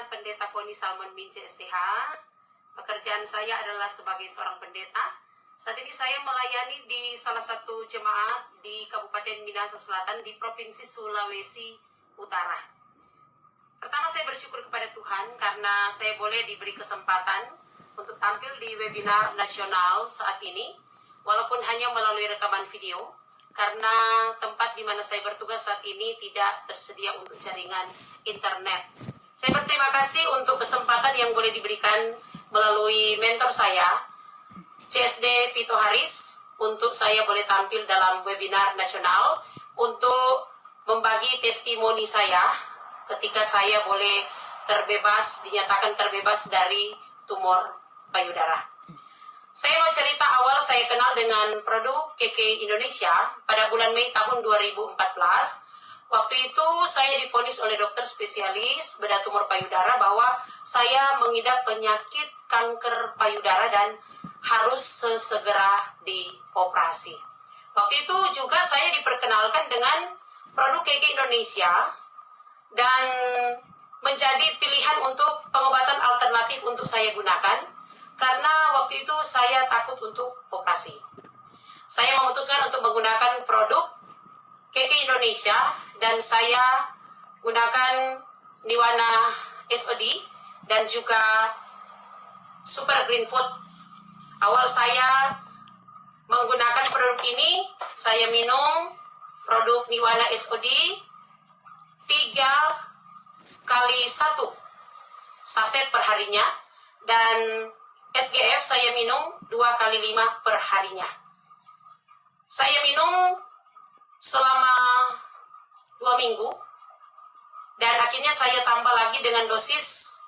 Pendeta Foni Salmon Bince STH. Pekerjaan saya adalah sebagai seorang pendeta. Saat ini saya melayani di salah satu jemaat di Kabupaten Minahasa Selatan di Provinsi Sulawesi Utara. Pertama, saya bersyukur kepada Tuhan karena saya boleh diberi kesempatan untuk tampil di webinar nasional saat ini, walaupun hanya melalui rekaman video, karena tempat di mana saya bertugas saat ini tidak tersedia untuk jaringan internet. Saya berterima kasih untuk kesempatan yang boleh diberikan melalui mentor saya, CSD Vito Haris, untuk saya boleh tampil dalam webinar nasional untuk membagi testimoni saya ketika saya boleh dinyatakan terbebas dari tumor payudara. Saya mau cerita awal saya kenal dengan produk KK Indonesia pada bulan Mei tahun 2014. Waktu itu saya divonis oleh dokter spesialis bedah tumor payudara bahwa saya mengidap penyakit kanker payudara dan harus sesegera dioperasi. Waktu itu juga saya diperkenalkan dengan produk KK Indonesia dan menjadi pilihan untuk pengobatan alternatif untuk saya gunakan. Karena waktu itu saya takut untuk operasi. Saya memutuskan untuk menggunakan produk KK Indonesia dan saya gunakan Niwana SOD dan juga Super Green Food. Awal saya menggunakan produk ini, saya minum produk Niwana SOD 3x1 saset perharinya, dan SGF saya minum 2x5 per harinya. Saya minum selama 2 minggu, dan akhirnya saya tambah lagi dengan dosis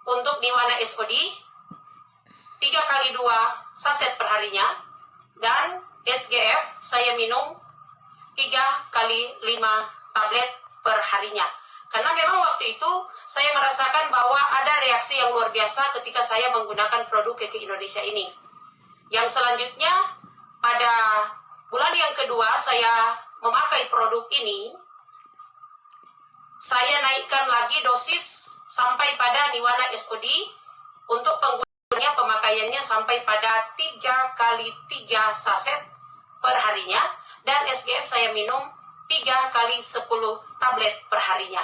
untuk Niwana SOD 3x2 saset per harinya, dan SGF saya minum 3x5 tablet per harinya. Karena memang waktu itu saya merasakan bahwa ada reaksi yang luar biasa ketika saya menggunakan produk KK Indonesia ini. Yang selanjutnya, pada bulan yang kedua saya memakai produk ini, saya naikkan lagi dosis sampai pada Niwana SOD untuk penggunaannya, pemakaiannya sampai pada 3x3 saset per harinya, dan SGF saya minum 3x10 tablet per harinya.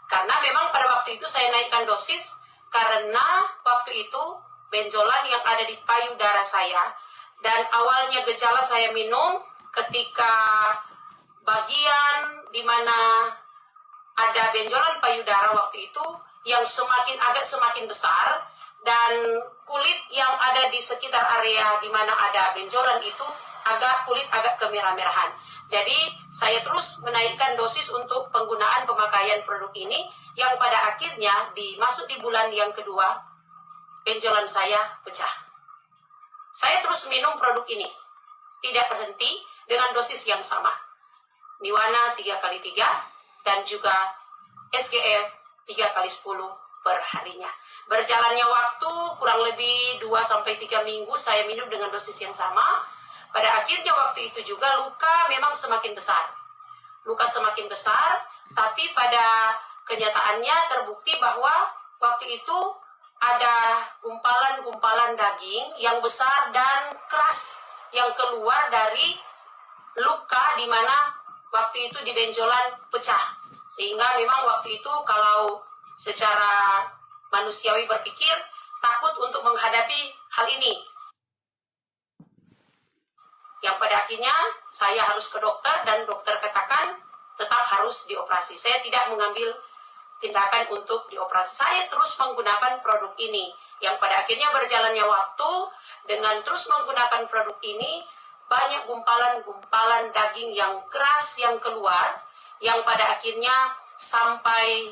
Karena memang pada waktu itu saya naikkan dosis karena waktu itu benjolan yang ada di payudara saya, dan awalnya gejala saya minum ketika bagian di mana ada benjolan payudara waktu itu yang semakin besar, dan kulit yang ada di sekitar area di mana ada benjolan itu kulit agak kemerah-merahan. Jadi saya terus menaikkan dosis untuk penggunaan pemakaian produk ini, yang pada akhirnya masuk di bulan yang kedua benjolan saya pecah. Saya terus minum produk ini, tidak berhenti dengan dosis yang sama, Niwana 3x3 dan juga SGF 3x10 per harinya. Berjalannya waktu kurang lebih 2-3 minggu saya minum dengan dosis yang sama. Pada akhirnya waktu itu juga luka memang semakin besar. Luka semakin besar, tapi pada kenyataannya terbukti bahwa waktu itu ada gumpalan-gumpalan daging yang besar dan keras yang keluar dari luka di mana waktu itu di benjolan pecah. Sehingga memang waktu itu kalau secara manusiawi berpikir, takut untuk menghadapi hal ini. Yang pada akhirnya saya harus ke dokter, dan dokter katakan tetap harus dioperasi. Saya tidak mengambil tindakan untuk dioperasi. Saya terus menggunakan produk ini, yang pada akhirnya berjalannya waktu dengan terus menggunakan produk ini, banyak gumpalan-gumpalan daging yang keras yang keluar, yang pada akhirnya sampai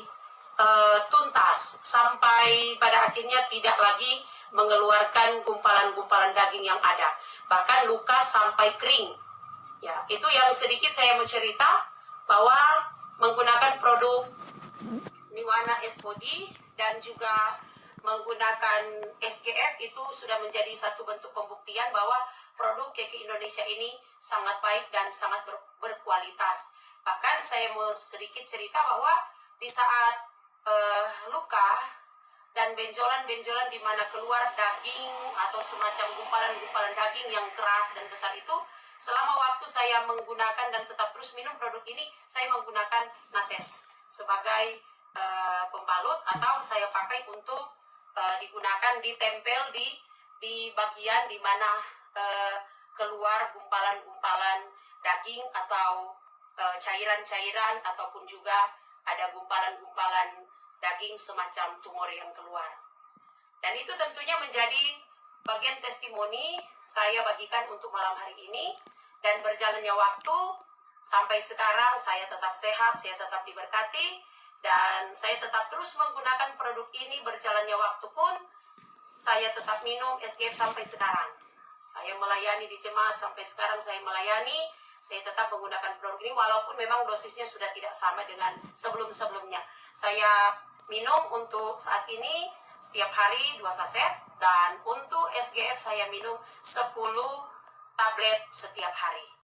tuntas, sampai pada akhirnya tidak lagi mengeluarkan gumpalan-gumpalan daging yang ada, bahkan luka sampai kering. Ya, itu yang sedikit saya mau cerita bahwa menggunakan produk Niwana SOD dan juga menggunakan SGF itu sudah menjadi satu bentuk pembuktian bahwa produk KK Indonesia ini sangat baik dan sangat berkualitas. Bahkan saya mau sedikit cerita bahwa di saat luka dan benjolan-benjolan di mana keluar daging atau semacam gumpalan-gumpalan daging yang keras dan besar itu, selama waktu saya menggunakan dan tetap terus minum produk ini, saya menggunakan Nates sebagai pembalut, atau saya pakai untuk digunakan ditempel di bagian di mana keluar gumpalan-gumpalan daging atau cairan-cairan, ataupun juga ada gumpalan-gumpalan daging semacam tumor yang keluar. Dan itu tentunya menjadi bagian testimoni saya bagikan untuk malam hari ini. Dan berjalannya waktu sampai sekarang saya tetap sehat, saya tetap diberkati, dan saya tetap terus menggunakan produk ini. Berjalannya waktu pun saya tetap minum SGF sampai sekarang. Saya melayani di jemaat sampai sekarang, saya melayani, saya tetap menggunakan produk ini walaupun memang dosisnya sudah tidak sama dengan sebelum-sebelumnya. Saya minum untuk saat ini setiap hari 2 saset, dan untuk SGF saya minum 10 tablet setiap hari.